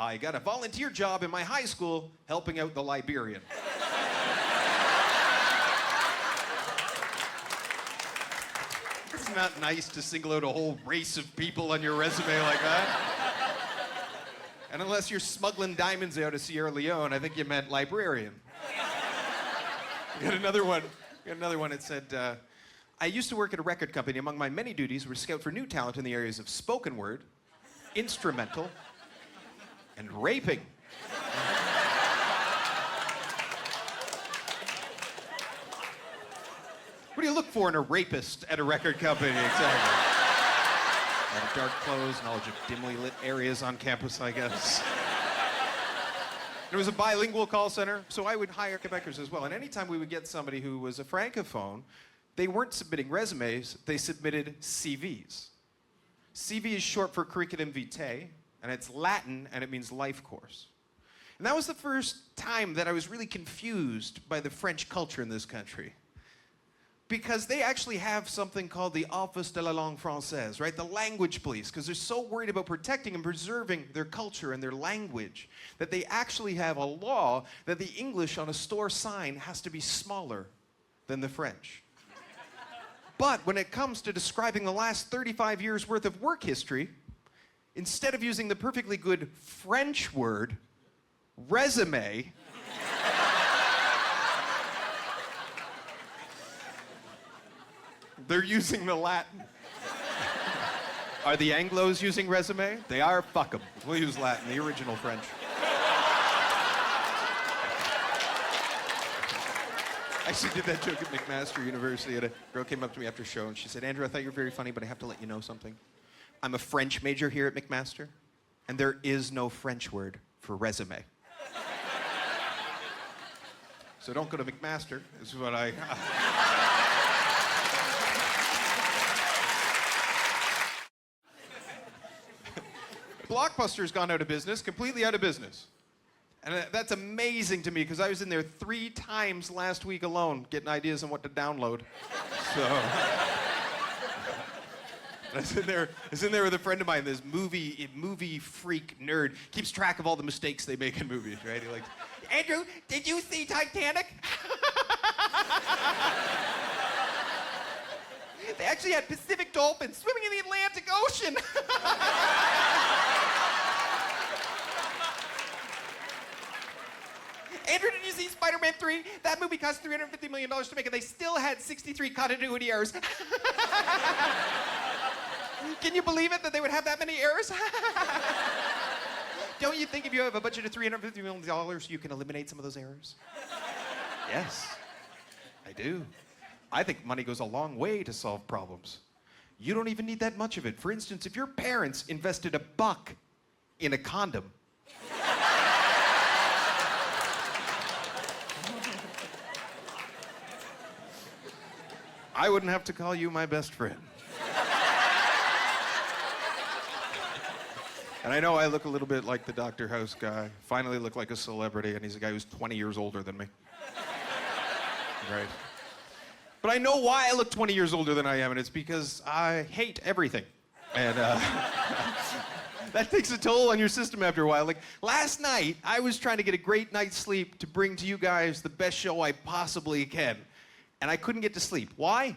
I got a volunteer job in my high school helping out the librarian. It's not nice to single out a whole race of people on your resume like that. And unless you're smuggling diamonds out of Sierra Leone, I think you meant librarian. You got another one. It said, I used to work at a record company. Among my many duties were to scout for new talent in the areas of spoken word, instrumental, and raping. What do you look for in a rapist at a record company, exactly? A lot of dark clothes, knowledge of dimly lit areas on campus, I guess. It was a bilingual call center, so I would hire Quebecers as well. And anytime we would get somebody who was a francophone, they weren't submitting resumes, they submitted CVs. CV is short for curriculum vitae, and it's Latin, and it means life course. And that was the first time that I was really confused by the French culture in this country. Because they actually have something called the Office de la Langue Française, right? The language police, because they're so worried about protecting and preserving their culture and their language that they actually have a law that the English on a store sign has to be smaller than the French. But when it comes to describing the last 35 years worth of work history, instead of using the perfectly good French word, resume, they're using the Latin. Are the Anglos using resume? They are, fuck them. We'll use Latin, the original French. I actually did that joke at McMaster University, and a girl came up to me after a show, and she said, Andrew, I thought you were very funny, but I have to let you know something. I'm a French major here at McMaster, and there is no French word for resume. So don't go to McMaster, is what I... Blockbuster's gone out of business, completely out of business. And that's amazing to me, because I was in there 3 times last week alone getting ideas on what to download. So I was in there with a friend of mine, this movie freak nerd, keeps track of all the mistakes they make in movies, right? He like, Andrew, did you see Titanic? They actually had Pacific dolphins swimming in the Atlantic Ocean. Andrew, did you see Spider-Man 3? That movie cost $350 million to make, and they still had 63 continuity errors. Can you believe it, that they would have that many errors? Don't you think if you have a budget of $350 million, you can eliminate some of those errors? Yes, I do. I think money goes a long way to solve problems. You don't even need that much of it. For instance, if your parents invested $1 in a condom, I wouldn't have to call you my best friend. And I know I look a little bit like the Dr. House guy. Finally look like a celebrity, and he's a guy who's 20 years older than me. Right. But I know why I look 20 years older than I am, and it's because I hate everything. And that takes a toll on your system after a while. Like, last night, I was trying to get a great night's sleep to bring to you guys the best show I possibly can. And I couldn't get to sleep. Why?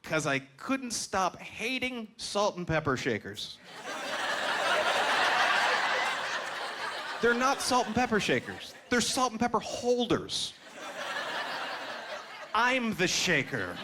Because I couldn't stop hating salt and pepper shakers. They're not salt and pepper shakers. They're salt and pepper holders. I'm the shaker.